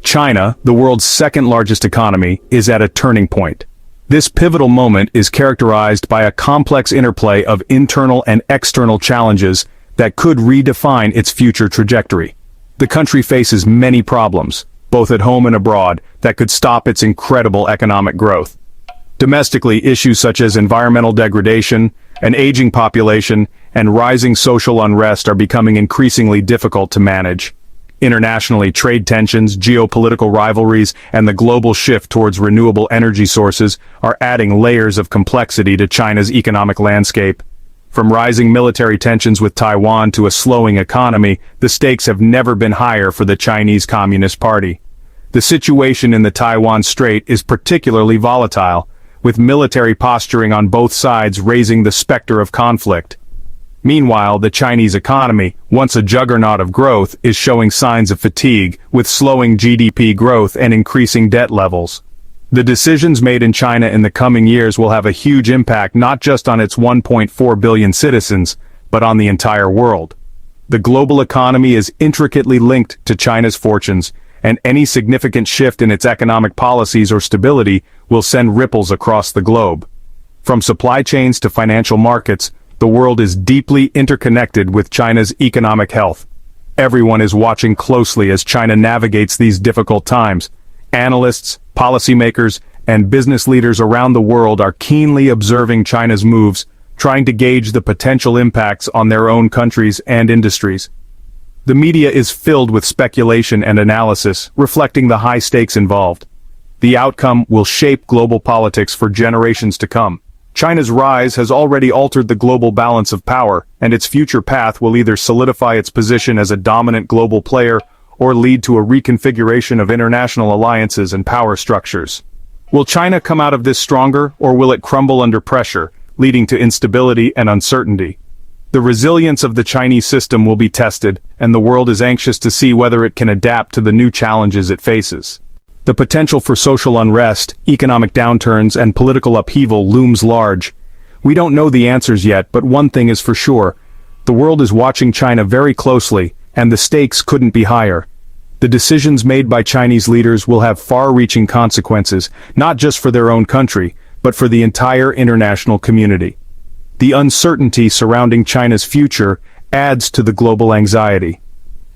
China, the world's second-largest economy, is at a turning point. This pivotal moment is characterized by a complex interplay of internal and external challenges that could redefine its future trajectory. The country faces many problems, both at home and abroad, that could stop its incredible economic growth. Domestically, issues such as environmental degradation, an aging population, and rising social unrest are becoming increasingly difficult to manage. Internationally, trade tensions, geopolitical rivalries, and the global shift towards renewable energy sources are adding layers of complexity to China's economic landscape. From rising military tensions with Taiwan to a slowing economy, the stakes have never been higher for the Chinese Communist Party. The situation in the Taiwan Strait is particularly volatile, with military posturing on both sides raising the specter of conflict. Meanwhile, the Chinese economy, once a juggernaut of growth, is showing signs of fatigue, with slowing GDP growth and increasing debt levels. The decisions made in China in the coming years will have a huge impact not just on its 1.4 billion citizens, but on the entire world. The global economy is intricately linked to China's fortunes, and any significant shift in its economic policies or stability will send ripples across the globe. From supply chains to financial markets, the world is deeply interconnected with China's economic health. Everyone is watching closely as China navigates these difficult times. Analysts, policymakers, and business leaders around the world are keenly observing China's moves, trying to gauge the potential impacts on their own countries and industries. The media is filled with speculation and analysis, reflecting the high stakes involved. The outcome will shape global politics for generations to come. China's rise has already altered the global balance of power, and its future path will either solidify its position as a dominant global player or lead to a reconfiguration of international alliances and power structures. Will China come out of this stronger, or will it crumble under pressure, leading to instability and uncertainty? The resilience of the Chinese system will be tested, and the world is anxious to see whether it can adapt to the new challenges it faces. The potential for social unrest, economic downturns, and political upheaval looms large. We don't know the answers yet, but one thing is for sure. The world is watching China very closely, and the stakes couldn't be higher. The decisions made by Chinese leaders will have far-reaching consequences, not just for their own country, but for the entire international community. The uncertainty surrounding China's future adds to the global anxiety.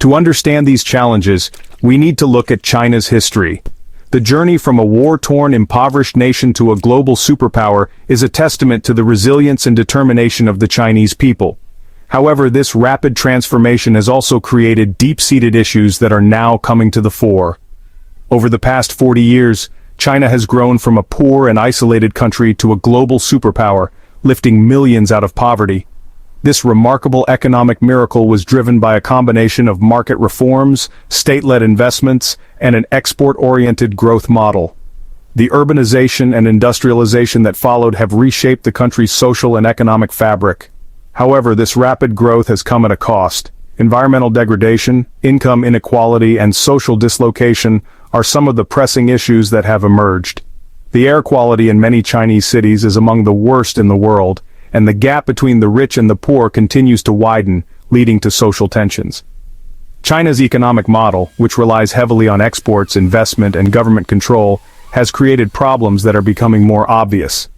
To understand these challenges, we need to look at China's history. The journey from a war-torn, impoverished nation to a global superpower is a testament to the resilience and determination of the Chinese people. However, this rapid transformation has also created deep-seated issues that are now coming to the fore. Over the past 40 years, China has grown from a poor and isolated country to a global superpower, lifting millions out of poverty. This remarkable economic miracle was driven by a combination of market reforms, state-led investments, and an export-oriented growth model. The urbanization and industrialization that followed have reshaped the country's social and economic fabric. However, this rapid growth has come at a cost. Environmental degradation, income inequality, and social dislocation are some of the pressing issues that have emerged. The air quality in many Chinese cities is among the worst in the world, and the gap between the rich and the poor continues to widen, leading to social tensions. China's economic model, which relies heavily on exports, investment, and government control, has created problems that are becoming more obvious.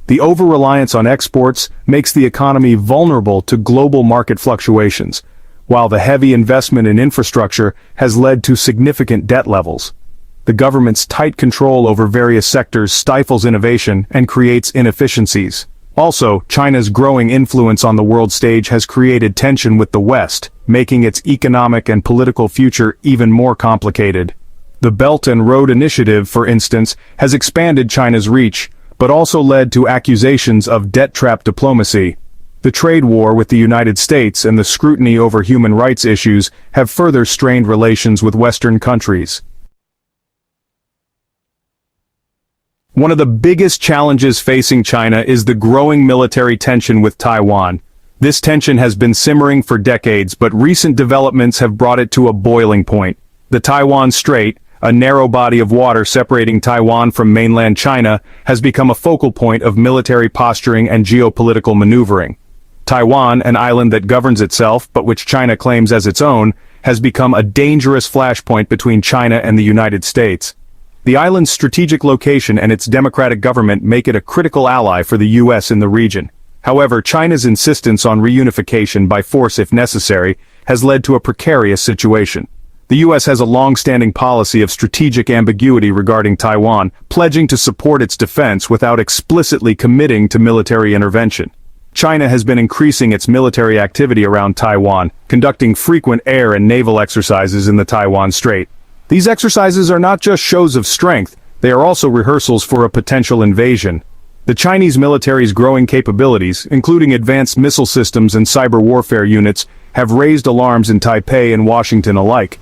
The over-reliance on exports makes the economy vulnerable to global market fluctuations, while the heavy investment in infrastructure has led to significant debt levels. The government's tight control over various sectors stifles innovation and creates inefficiencies. Also, China's growing influence on the world stage has created tension with the West, making its economic and political future even more complicated. The Belt and Road Initiative, for instance, has expanded China's reach, but also led to accusations of debt-trap diplomacy. The trade war with the United States and the scrutiny over human rights issues have further strained relations with Western countries. One of the biggest challenges facing China is the growing military tension with Taiwan. This tension has been simmering for decades, but recent developments have brought it to a boiling point. The Taiwan Strait, a narrow body of water separating Taiwan from mainland China, has become a focal point of military posturing and geopolitical maneuvering. Taiwan, an island that governs itself but which China claims as its own, has become a dangerous flashpoint between China and the United States. The island's strategic location and its democratic government make it a critical ally for the U.S. in the region. However, China's insistence on reunification by force if necessary has led to a precarious situation. The U.S. has a long-standing policy of strategic ambiguity regarding Taiwan, pledging to support its defense without explicitly committing to military intervention. China has been increasing its military activity around Taiwan, conducting frequent air and naval exercises in the Taiwan Strait. These exercises are not just shows of strength, they are also rehearsals for a potential invasion. The Chinese military's growing capabilities, including advanced missile systems and cyber warfare units, have raised alarms in Taipei and Washington alike.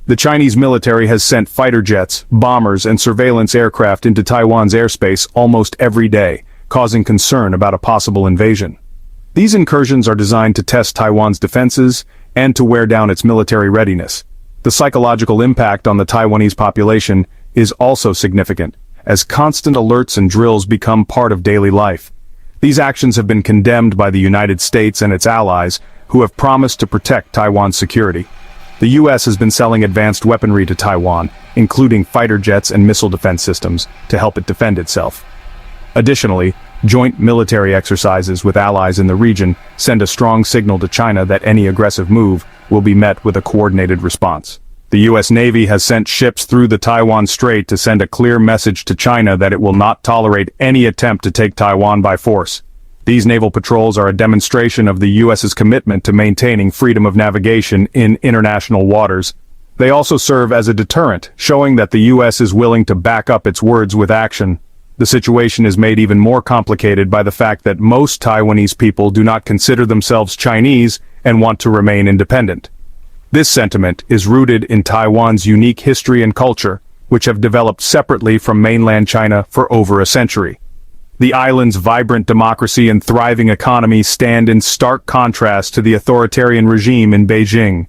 The Chinese military has sent fighter jets, bombers, and surveillance aircraft into Taiwan's airspace almost every day, causing concern about a possible invasion. These incursions are designed to test Taiwan's defenses and to wear down its military readiness. The psychological impact on the Taiwanese population is also significant, as constant alerts and drills become part of daily life. These actions have been condemned by the United States and its allies, who have promised to protect Taiwan's security. The U.S. has been selling advanced weaponry to Taiwan, including fighter jets and missile defense systems, to help it defend itself. Additionally, joint military exercises with allies in the region send a strong signal to China that any aggressive move will be met with a coordinated response. The U.S. Navy has sent ships through the Taiwan Strait to send a clear message to China that it will not tolerate any attempt to take Taiwan by force. These naval patrols are a demonstration of the U.S.'s commitment to maintaining freedom of navigation in international waters. They also serve as a deterrent, showing that the U.S. is willing to back up its words with action. The situation is made even more complicated by the fact that most Taiwanese people do not consider themselves Chinese and want to remain independent. This sentiment is rooted in Taiwan's unique history and culture, which have developed separately from mainland China for over a century. The island's vibrant democracy and thriving economy stand in stark contrast to the authoritarian regime in Beijing.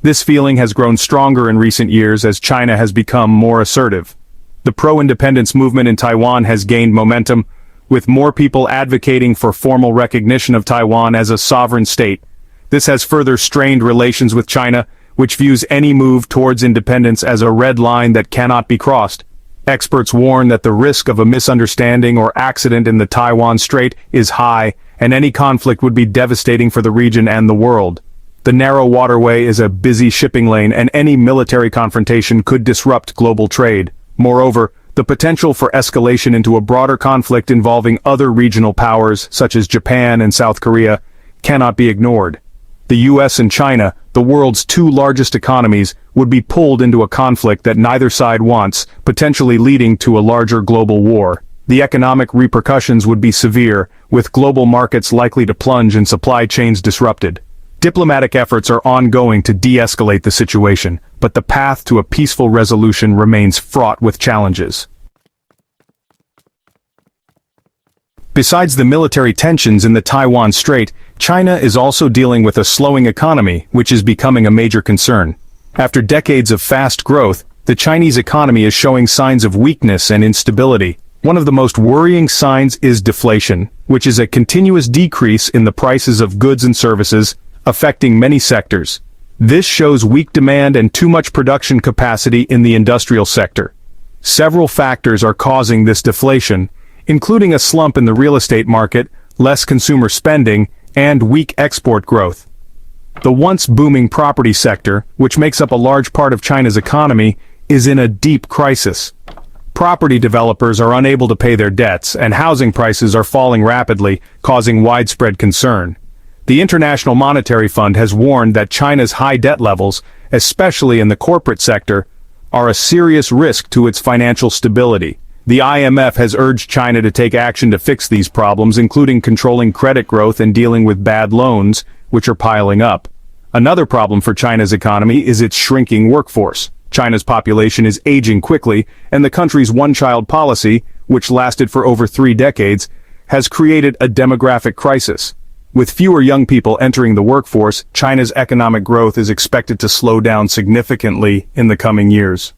This feeling has grown stronger in recent years as China has become more assertive. The pro-independence movement in Taiwan has gained momentum, with more people advocating for formal recognition of Taiwan as a sovereign state. This has further strained relations with China, which views any move towards independence as a red line that cannot be crossed. Experts warn that the risk of a misunderstanding or accident in the Taiwan Strait is high, and any conflict would be devastating for the region and the world. The narrow waterway is a busy shipping lane, and any military confrontation could disrupt global trade. Moreover, the potential for escalation into a broader conflict involving other regional powers, such as Japan and South Korea, cannot be ignored. The U.S. and China, the world's two largest economies, would be pulled into a conflict that neither side wants, potentially leading to a larger global war. The economic repercussions would be severe, with global markets likely to plunge and supply chains disrupted. Diplomatic efforts are ongoing to de-escalate the situation, but the path to a peaceful resolution remains fraught with challenges. Besides the military tensions in the Taiwan Strait, China is also dealing with a slowing economy, which is becoming a major concern. After decades of fast growth, the Chinese economy is showing signs of weakness and instability. One of the most worrying signs is deflation, which is a continuous decrease in the prices of goods and services, affecting many sectors. This shows weak demand and too much production capacity in the industrial sector. Several factors are causing this deflation, including a slump in the real estate market, less consumer spending, and weak export growth. The once booming property sector, which makes up a large part of China's economy, is in a deep crisis. Property developers are unable to pay their debts, and housing prices are falling rapidly, causing widespread concern. The International Monetary Fund has warned that China's high debt levels, especially in the corporate sector, are a serious risk to its financial stability. The IMF has urged China to take action to fix these problems, including controlling credit growth and dealing with bad loans, which are piling up. Another problem for China's economy is its shrinking workforce. China's population is aging quickly, and the country's one-child policy, which lasted for over 3 decades, has created a demographic crisis. With fewer young people entering the workforce, China's economic growth is expected to slow down significantly in the coming years.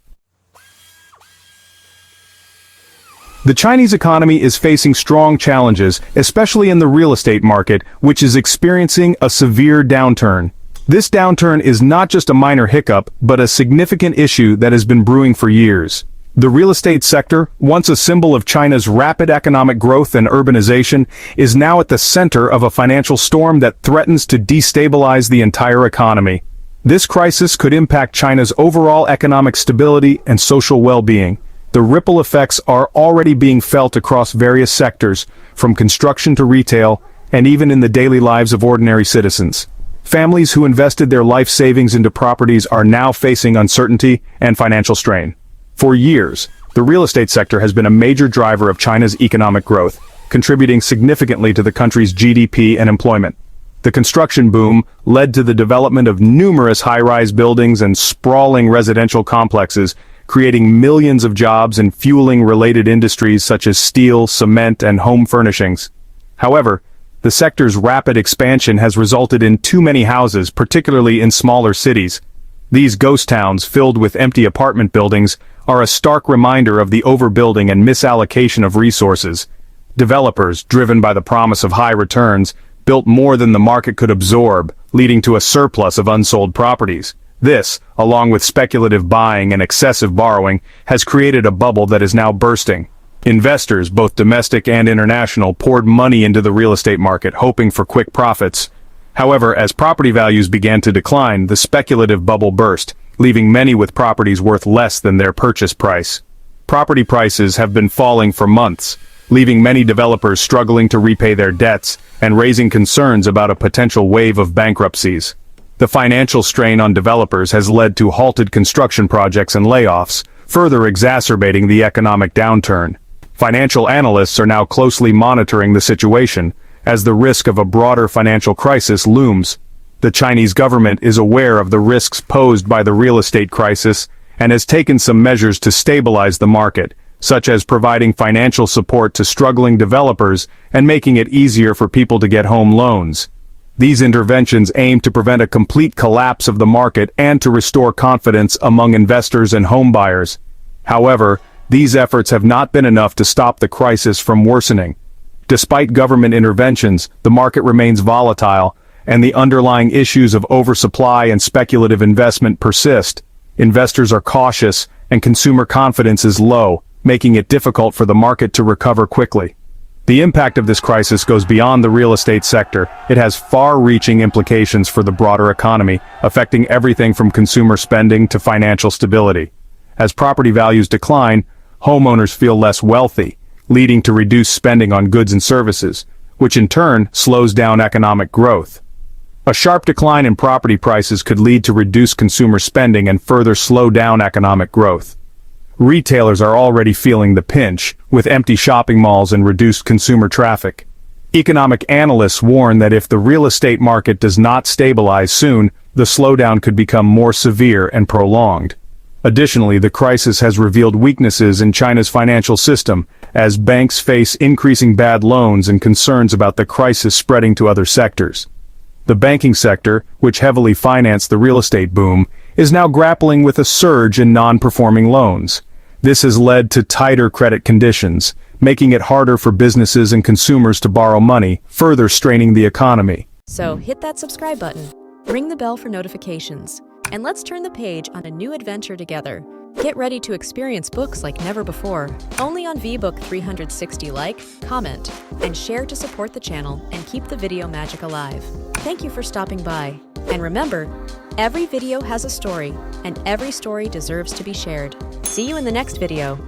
The Chinese economy is facing strong challenges, especially in the real estate market, which is experiencing a severe downturn. This downturn is not just a minor hiccup, but a significant issue that has been brewing for years. The real estate sector, once a symbol of China's rapid economic growth and urbanization, is now at the center of a financial storm that threatens to destabilize the entire economy. This crisis could impact China's overall economic stability and social well-being. The ripple effects are already being felt across various sectors, from construction to retail, and even in the daily lives of ordinary citizens. Families who invested their life savings into properties are now facing uncertainty and financial strain. For years, the real estate sector has been a major driver of China's economic growth, contributing significantly to the country's GDP and employment. The construction boom led to the development of numerous high-rise buildings and sprawling residential complexes, creating millions of jobs and fueling related industries such as steel, cement, and home furnishings. However, the sector's rapid expansion has resulted in too many houses, particularly in smaller cities. These ghost towns, filled with empty apartment buildings, are a stark reminder of the overbuilding and misallocation of resources. Developers, driven by the promise of high returns, built more than the market could absorb, leading to a surplus of unsold properties. This, along with speculative buying and excessive borrowing, has created a bubble that is now bursting. Investors, both domestic and international, poured money into the real estate market, hoping for quick profits. However, as property values began to decline, the speculative bubble burst, leaving many with properties worth less than their purchase price. Property prices have been falling for months, leaving many developers struggling to repay their debts and raising concerns about a potential wave of bankruptcies. The financial strain on developers has led to halted construction projects and layoffs, further exacerbating the economic downturn. Financial analysts are now closely monitoring the situation, as the risk of a broader financial crisis looms. The Chinese government is aware of the risks posed by the real estate crisis and has taken some measures to stabilize the market, such as providing financial support to struggling developers and making it easier for people to get home loans. These interventions aim to prevent a complete collapse of the market and to restore confidence among investors and homebuyers. However, these efforts have not been enough to stop the crisis from worsening. Despite government interventions, the market remains volatile, and the underlying issues of oversupply and speculative investment persist. Investors are cautious, and consumer confidence is low, making it difficult for the market to recover quickly. The impact of this crisis goes beyond the real estate sector. It has far-reaching implications for the broader economy, affecting everything from consumer spending to financial stability. As property values decline, homeowners feel less wealthy, leading to reduced spending on goods and services, which in turn slows down economic growth. A sharp decline in property prices could lead to reduced consumer spending and further slow down economic growth. Retailers are already feeling the pinch, with empty shopping malls and reduced consumer traffic. Economic analysts warn that if the real estate market does not stabilize soon, the slowdown could become more severe and prolonged. Additionally, the crisis has revealed weaknesses in China's financial system, as banks face increasing bad loans and concerns about the crisis spreading to other sectors. The banking sector, which heavily financed the real estate boom, is now grappling with a surge in non-performing loans. This has led to tighter credit conditions, making it harder for businesses and consumers to borrow money, further straining the economy. So hit that subscribe button, ring the bell for notifications, and let's turn the page on a new adventure together. Get ready to experience books like never before, only on VBook 360. Like, comment, and share to support the channel and keep the video magic alive. Thank you for stopping by. And remember, every video has a story, and every story deserves to be shared. See you in the next video.